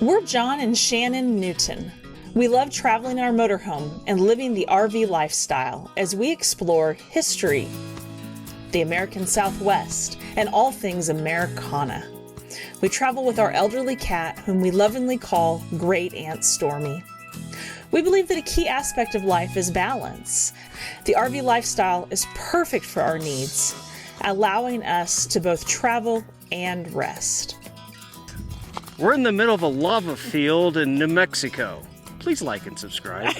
We're John and Shannon Newton. We love traveling in our motorhome and living the RV lifestyle as we explore history, the American Southwest, and all things Americana. We travel with our elderly cat, whom we lovingly call Great Aunt Stormy. We believe that a key aspect of life is balance. The RV lifestyle is perfect for our needs, allowing us to both travel and rest. We're in the middle of a lava field in New Mexico. Please like and subscribe.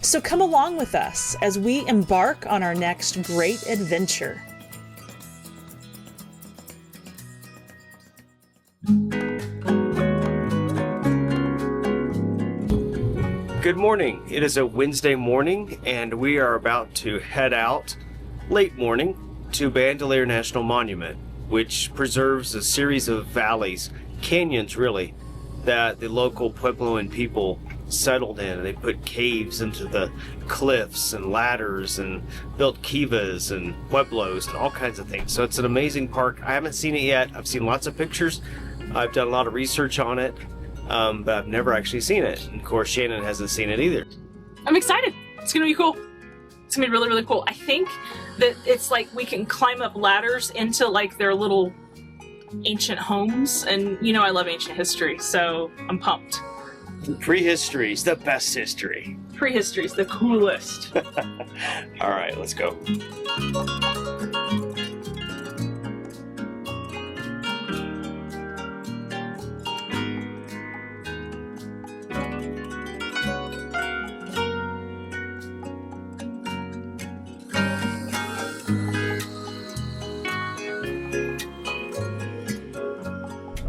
So come along with us as we embark on our next great adventure. Good morning. It is a Wednesday morning and we are about to head out late morning to Bandelier National Monument, which preserves a series of valleys, canyons really, that the local Puebloan people settled in. They put caves into the cliffs and ladders and built kivas and pueblos and all kinds of things. So it's an amazing park. I haven't seen it yet. I've seen lots of pictures. I've done a lot of research on it, but I've never actually seen it. And of course, Shannon hasn't seen it either. I'm excited. It's gonna be cool. It's gonna be really, really cool. I think that it's like we can climb up ladders into like their little ancient homes, and you know I love ancient history, so I'm pumped. Prehistory is the best history. Prehistory is the coolest. All right, let's go.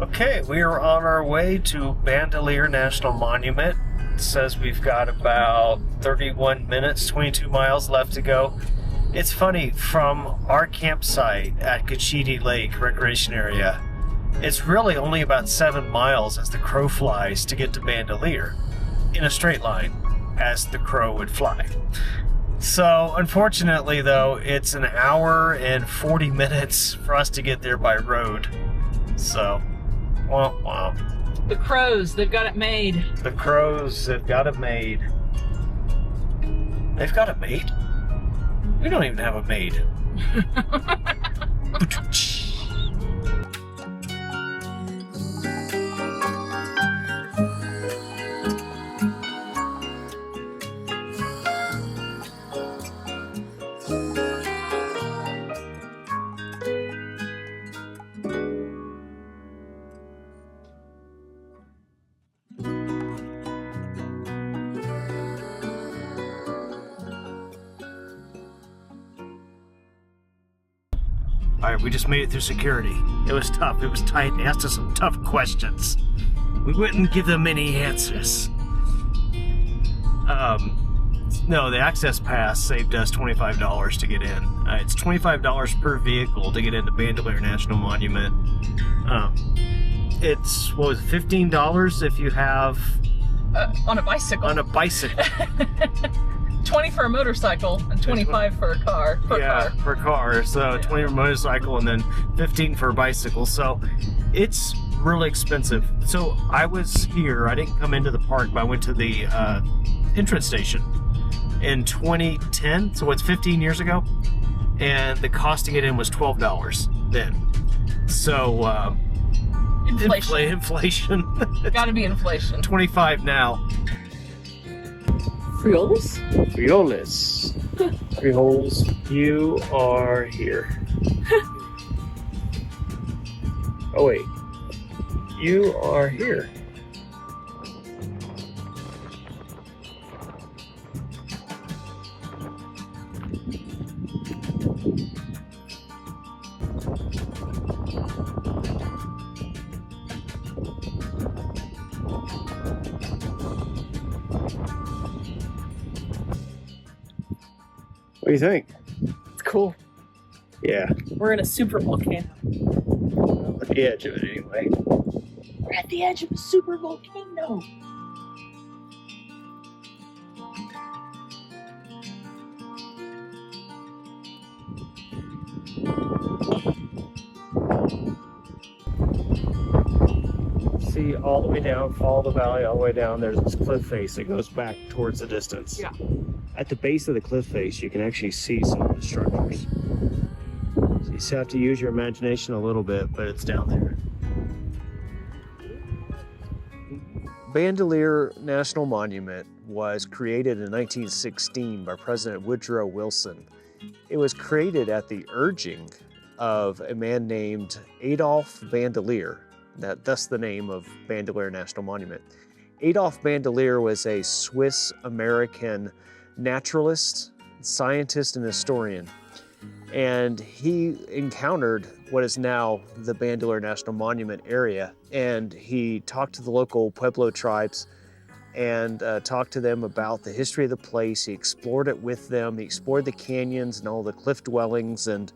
Okay, we are on our way to Bandelier National Monument. It says we've got about 31 minutes, 22 miles left to go. It's funny, from our campsite at Cachiti Lake Recreation Area, it's really only about 7 miles as the crow flies to get to Bandelier, in a straight line, as the crow would fly. So, unfortunately though, it's an hour and 40 minutes for us to get there by road. So, wow. The crows, they've got it made. The crows have got it made. They've got it made? We don't even have a maid. Alright, we just made it through security. It was tough, it was tight. They asked us some tough questions. We wouldn't give them any answers. No, the access pass saved us $25 to get in. It's $25 per vehicle to get into Bandelier National Monument. It's, what was it, $15 if you have... on a bicycle. On a bicycle. 20 for a motorcycle and 25 for a car. Per car. So 20 for a motorcycle and then 15 for a bicycle. So it's really expensive. So I was here. I didn't come into the park, but I went to the entrance station in 2010. So it's 15 years ago. And the cost to get in was $12 then. So inflation. Gotta be inflation. 25 now. Frioles? Frioles, you are here. Oh wait, you are here. What do you think? It's cool. Yeah. We're in a super volcano. At the edge of it anyway. We're at the edge of a super volcano. see all the way down, follow the valley all the way down. There's this cliff face that goes back towards the distance. Yeah. At the base of the cliff face, you can actually see some of the structures. So you just have to use your imagination a little bit, but it's down there. Bandelier National Monument was created in 1916 by President Woodrow Wilson. It was created at the urging of a man named Adolphe Bandelier. That's the name of Bandelier National Monument. Adolphe Bandelier was a Swiss-American naturalist, scientist, and historian. And he encountered what is now the Bandelier National Monument area, and he talked to the local Pueblo tribes and talked to them about the history of the place. He explored it with them. He explored the canyons and all the cliff dwellings, and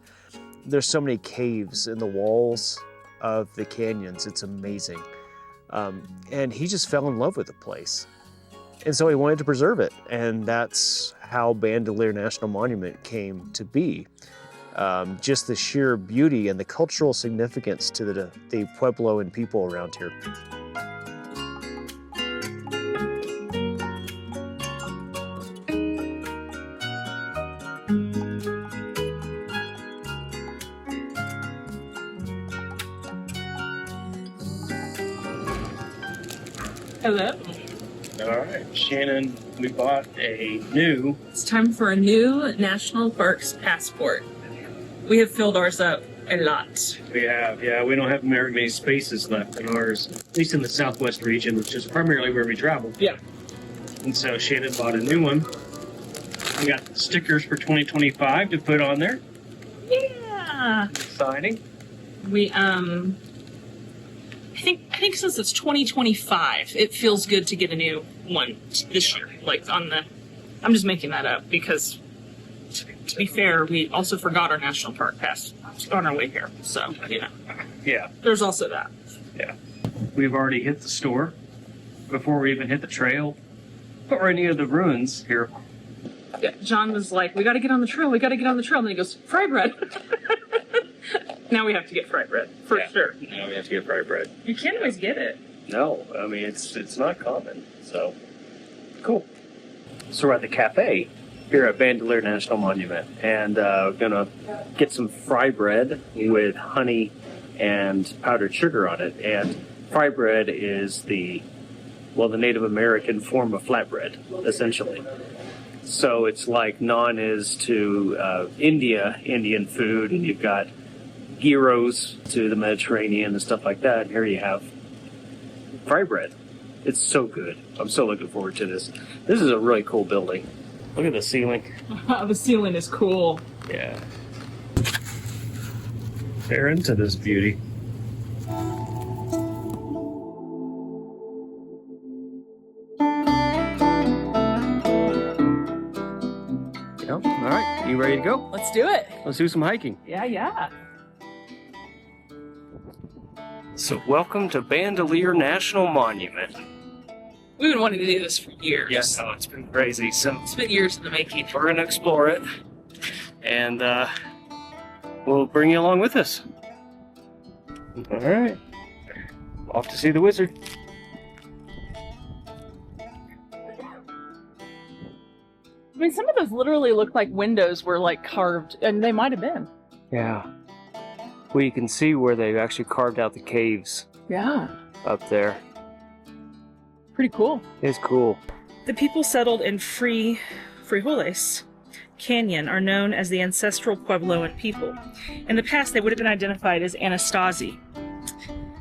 there's so many caves in the walls of the canyons. It's amazing. And he just fell in love with the place. And so he wanted to preserve it, and that's how Bandelier National Monument came to be. Just the sheer beauty and the cultural significance to the Pueblo and people around here. Hello. All right, Shannon, we bought a new... It's time for a new National Parks passport. We have filled ours up a lot. We have, yeah. We don't have very many spaces left in ours, at least in the Southwest region, which is primarily where we travel. Yeah. And so Shannon bought a new one. We got stickers for 2025 to put on there. Yeah. Exciting. We I think since it's 2025, it feels good to get a new one this year. Like I'm just making that up because to be fair, we also forgot our national park pass on our way here. So, Yeah. There's also that. Yeah. We've already hit the store before we even hit the trail or any of the ruins here. Yeah, John was like, we got to get on the trail. And then he goes, fry bread. Now we have to get fry bread, for sure. Now we have to get fry bread. You can't always get it. No, I mean, it's not common, so cool. So we're at the cafe here at Bandelier National Monument, and we're gonna get some fry bread with honey and powdered sugar on it. And fry bread is the Native American form of flatbread, essentially. So it's like naan is to Indian food, and you've got gyros to the Mediterranean and stuff like that. Here you have fry bread. It's so good. I'm so looking forward to this. This is a really cool building. Look at the ceiling. The ceiling is cool. Yeah. They're into this beauty. All right, you ready to go? Let's do it. Let's do some hiking. Yeah. So welcome to Bandelier National Monument. We've been wanting to do this for years. Yes, oh, it's been crazy. So It's been years in the making. we're going to explore it, and we'll bring you along with us. All right. Off to see the wizard. I mean, some of those literally look like windows were like carved, and they might have been. Yeah. Well, you can see where they actually carved out the caves Yeah. up there. Pretty cool. It's cool. The people settled in Frijoles Canyon are known as the ancestral Puebloan people. In the past, they would have been identified as Anastasi.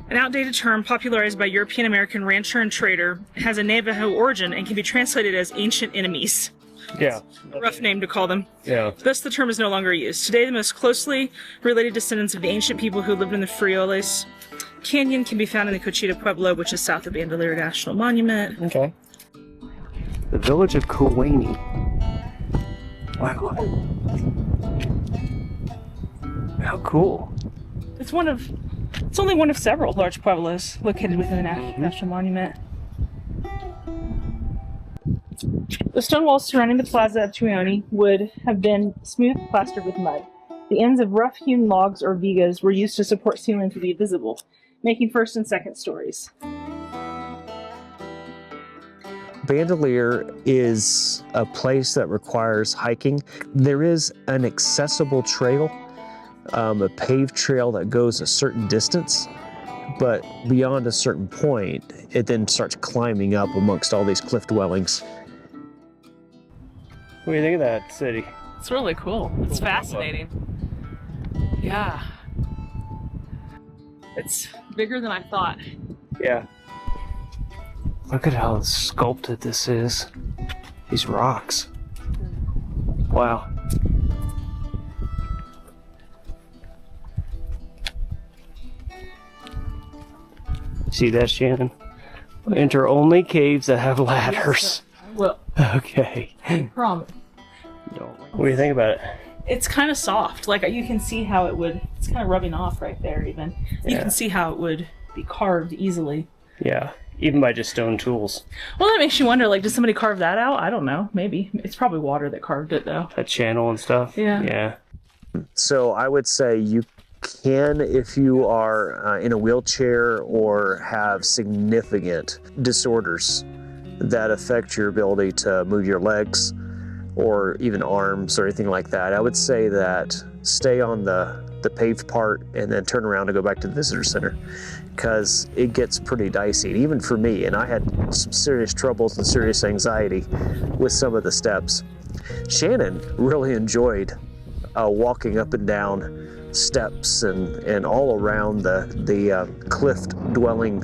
An outdated term popularized by European American rancher and trader, has a Navajo origin and can be translated as ancient enemies. Yeah. A rough name to call them. Yeah. Thus, the term is no longer used. Today, the most closely related descendants of the ancient people who lived in the Frijoles Canyon can be found in the Cochita Pueblo, which is south of Bandelier National Monument. Okay. The village of Kowani. Wow. How cool. It's only one of several large pueblos located within the National Monument. The stone walls surrounding the plaza of Tuione would have been smooth plastered with mud. The ends of rough-hewn logs or vigas were used to support ceilings to be visible, making first and second stories. Bandelier is a place that requires hiking. There is an accessible trail, a paved trail that goes a certain distance, but beyond a certain point, it then starts climbing up amongst all these cliff dwellings. What do you think of that city? It's really cool. It's fascinating. Yeah. It's bigger than I thought. Yeah. Look at how sculpted this is. These rocks. Wow. See that, Shannon? Enter only caves that have ladders. Well, Okay. I promise. What do you think about it? It's kind of soft. Like, you can see how it would, it's kind of rubbing off right there even. You can see how it would be carved easily. Yeah, even by just stone tools. Well, that makes you wonder, like, did somebody carve that out? I don't know. Maybe. It's probably water that carved it, though. That channel and stuff? Yeah. Yeah. So I would say you can, if you are in a wheelchair or have significant disorders that affect your ability to move your legs or even arms or anything like that, I would say that stay on the paved part and then turn around and go back to the visitor center, because it gets pretty dicey, even for me, and I had some serious troubles and serious anxiety with some of the steps. Shannon really enjoyed walking up and down steps and all around the cliff dwelling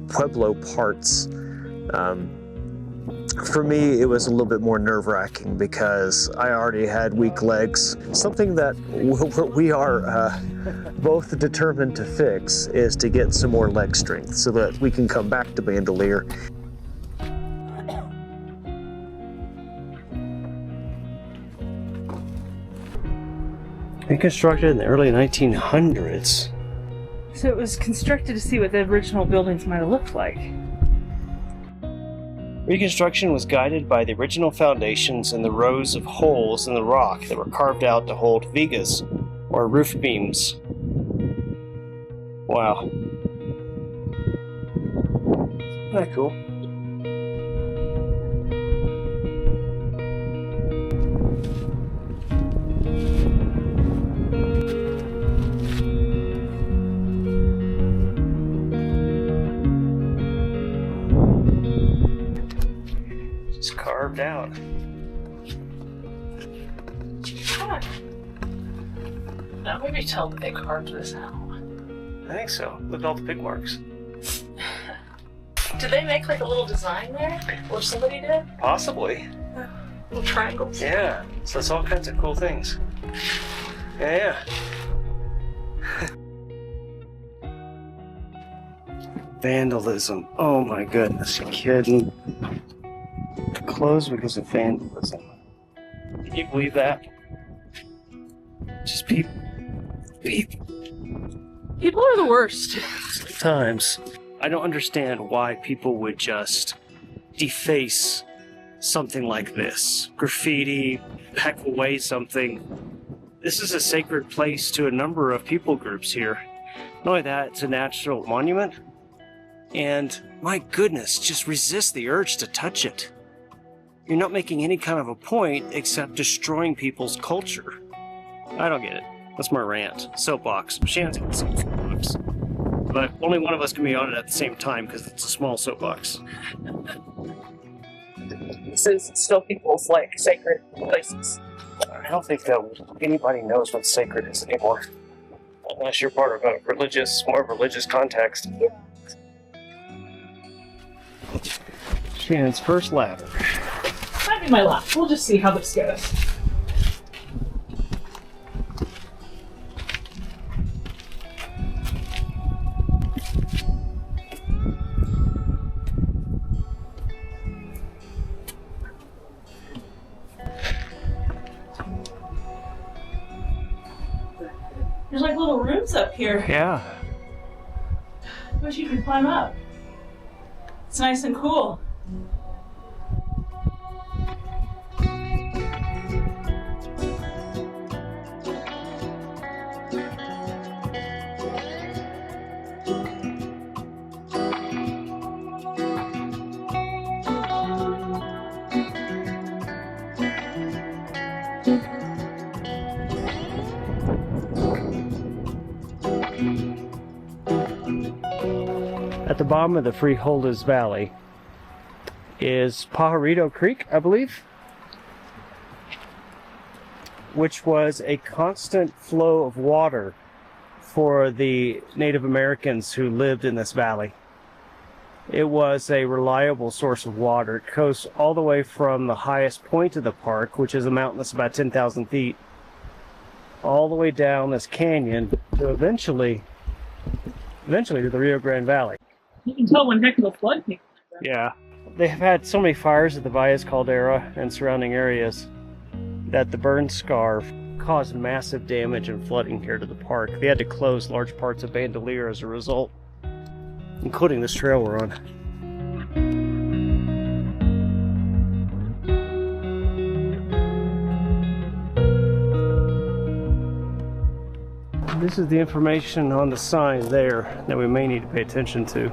Pueblo parts. For me, it was a little bit more nerve-wracking because I already had weak legs. Something that we are both determined to fix is to get some more leg strength so that we can come back to Bandelier. Constructed in the early 1900s. So it was constructed to see what the original buildings might have looked like. Reconstruction was guided by the original foundations and the rows of holes in the rock that were carved out to hold vigas, or roof beams. Wow. Isn't that cool? Carved out. Now maybe tell that they carved this out. I think so. Look at all the pig marks. Did they make like a little design there? Or somebody did? Possibly. Little triangles? Yeah. So it's all kinds of cool things. Yeah. Vandalism. Oh my goodness, you kidding? Closed because of vandalism. Can you believe that? Just people. People are the worst. Sometimes. I don't understand why people would just deface something like this. Graffiti, heck away something. This is a sacred place to a number of people groups here. Not only that, it's a natural monument. And my goodness, just resist the urge to touch it. You're not making any kind of a point except destroying people's culture. I don't get it. That's my rant. Soapbox. Shannon's got the same soapbox. But only one of us can be on it at the same time because it's a small soapbox. This is still people's, like, sacred places. I don't think that anybody knows what sacred is anymore. Unless you're part of a more religious context. Shannon's first ladder. Might be my last. We'll just see how this goes. There's like little rooms up here. Yeah. I wish you could climb up. It's nice and cool. At the bottom of the Frijoles Valley is Pajarito Creek, I believe, which was a constant flow of water for the Native Americans who lived in this valley. It was a reliable source of water. It goes all the way from the highest point of the park, which is a mountain that's about 10,000 feet, all the way down this canyon to eventually to the Rio Grande Valley. You can tell when heck of a flood came. Yeah. They have had so many fires at the Valles Caldera and surrounding areas that the burn scar caused massive damage and flooding here to the park. They had to close large parts of Bandelier as a result, including this trail we're on. This is the information on the sign there that we may need to pay attention to.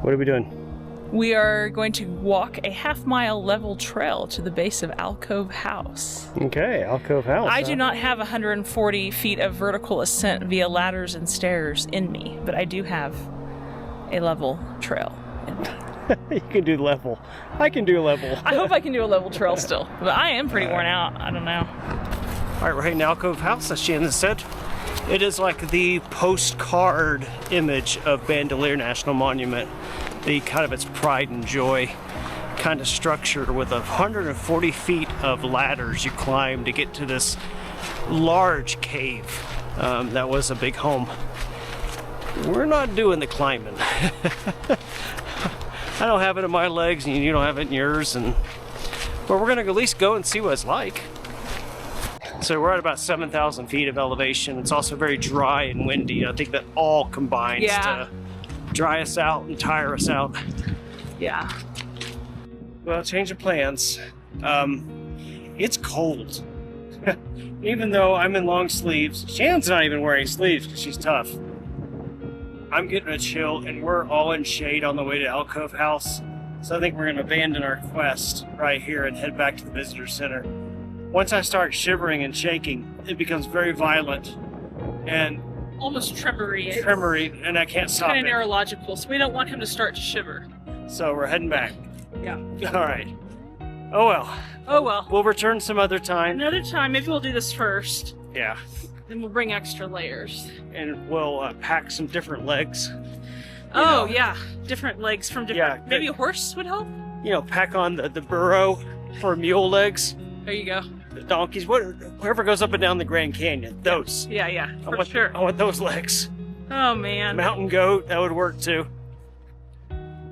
What are we doing? We are going to walk a half-mile level trail to the base of Alcove House. Okay, Alcove House. I do not have 140 feet of vertical ascent via ladders and stairs in me, but I do have a level trail in me. You can do level. I can do level. I hope I can do a level trail still, but I am pretty worn out. I don't know. All right, we're heading to Alcove House, as Shannon said. It is like the postcard image of Bandelier National Monument. The kind of its pride and joy kind of structure with 140 feet of ladders you climb to get to this large cave that was a big home. We're not doing the climbing. I don't have it in my legs and you don't have it in yours, but we're gonna at least go and see what it's like. So we're at about 7,000 feet of elevation. It's also very dry and windy. I think that all combines to dry us out and tire us out. Yeah. Well, change of plans. It's cold. Even though I'm in long sleeves, Shannon's not even wearing sleeves because she's tough. I'm getting a chill, and we're all in shade on the way to Alcove House. So I think we're going to abandon our quest right here and head back to the visitor center. Once I start shivering and shaking, it becomes very violent and Almost tremory. and I can't stop Kind it. of neurological, so we don't want him to start to shiver. So we're heading back. Yeah. All right. Oh well. Oh well. We'll return some other time. Another time, maybe we'll do this first. Yeah. Then we'll bring extra layers. And we'll pack some different legs. Oh, yeah. Different legs from different... Yeah, maybe a horse would help? You know, pack on the burro for mule legs. There you go. The donkeys, whoever goes up and down the Grand Canyon, those. Yeah, for sure. I want those legs. Oh, man. Mountain goat, that would work too.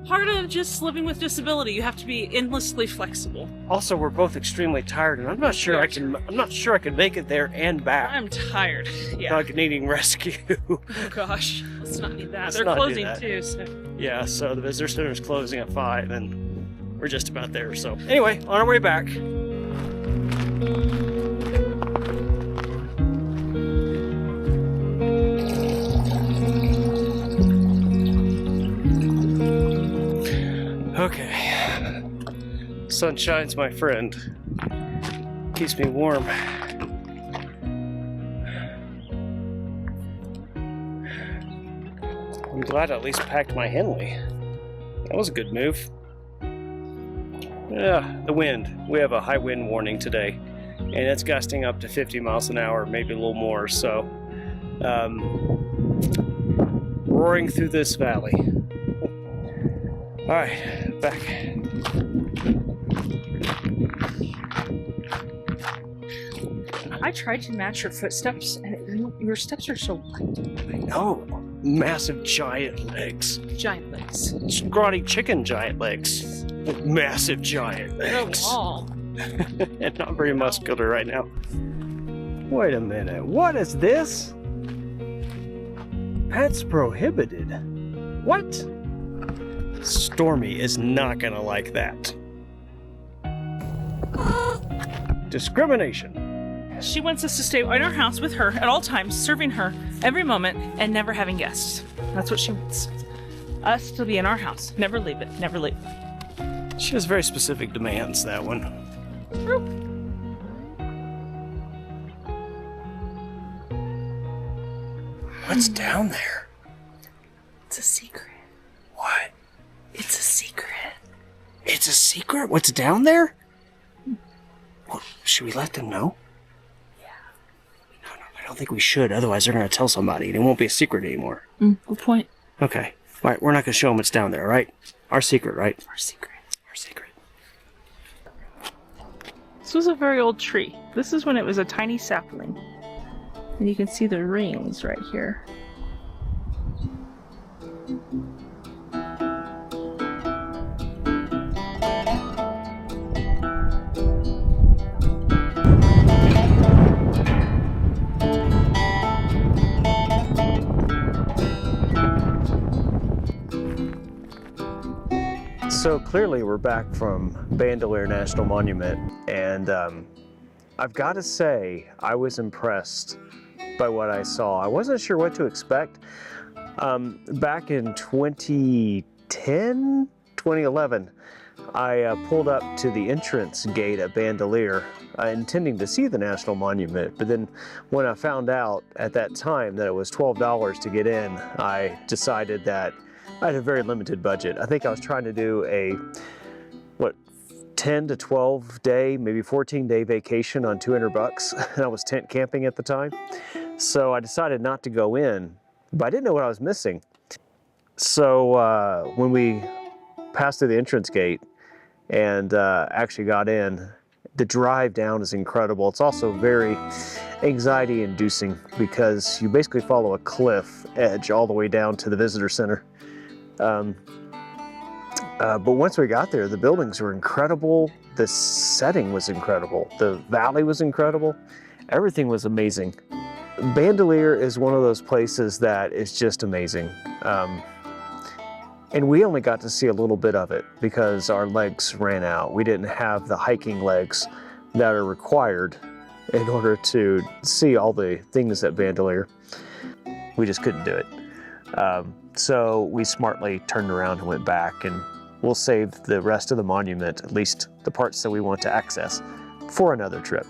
Part of just living with disability, you have to be endlessly flexible. Also, we're both extremely tired, and I'm not sure I can make it there and back. I'm tired. Yeah. Like needing rescue. Oh gosh, let's not need that. Let's They're not do closing that. too. So. Yeah, so the visitor center is closing at 5, and we're just about there. So anyway, on our way back. Okay. Sunshine's my friend. Keeps me warm. I'm glad I at least packed my Henley. That was a good move. Yeah, the wind. We have a high wind warning today, and it's gusting up to 50 miles an hour, maybe a little more, so roaring through this valley. All right, back. I tried to match your footsteps, and your steps are so light. I know. Massive giant legs. Giant legs. Scrawny chicken giant legs. With massive giant legs. Oh, And not very muscular right now. Wait a minute. What is this? Pets prohibited. What? Stormy is not gonna like that. Discrimination. She wants us to stay in our house with her at all times, serving her every moment, and never having guests. That's what she wants. Us to be in our house. Never leave it. Never leave it. She has very specific demands, that one. True. What's down there? It's a secret. What? It's a secret. It's a secret? What's down there? Well, should we let them know? Yeah. No, I don't think we should. Otherwise, they're going to tell somebody, and it won't be a secret anymore. Good point. Okay. All right, we're not going to show them what's down there, right? Our secret, right? Our secret. Our secret. This was a very old tree. This is when it was a tiny sapling. And you can see the rings right here. So clearly we're back from Bandelier National Monument, and I've got to say I was impressed by what I saw. I wasn't sure what to expect. Back in 2010, 2011, I pulled up to the entrance gate at Bandelier intending to see the National Monument, but then when I found out at that time that it was $12 to get in, I decided that I had a very limited budget. I think I was trying to do a, 10 to 12 day, maybe 14-day vacation on $200, and I was tent camping at the time. So I decided not to go in, but I didn't know what I was missing. So when we passed through the entrance gate and actually got in, the drive down is incredible. It's also very anxiety inducing because you basically follow a cliff edge all the way down to the visitor center. But once we got there, the buildings were incredible. The setting was incredible. The valley was incredible. Everything was amazing. Bandelier is one of those places that is just amazing. And we only got to see a little bit of it because our legs ran out. We didn't have the hiking legs that are required in order to see all the things at Bandelier. We just couldn't do it. So we smartly turned around and went back, and we'll save the rest of the monument, at least the parts that we want to access, for another trip.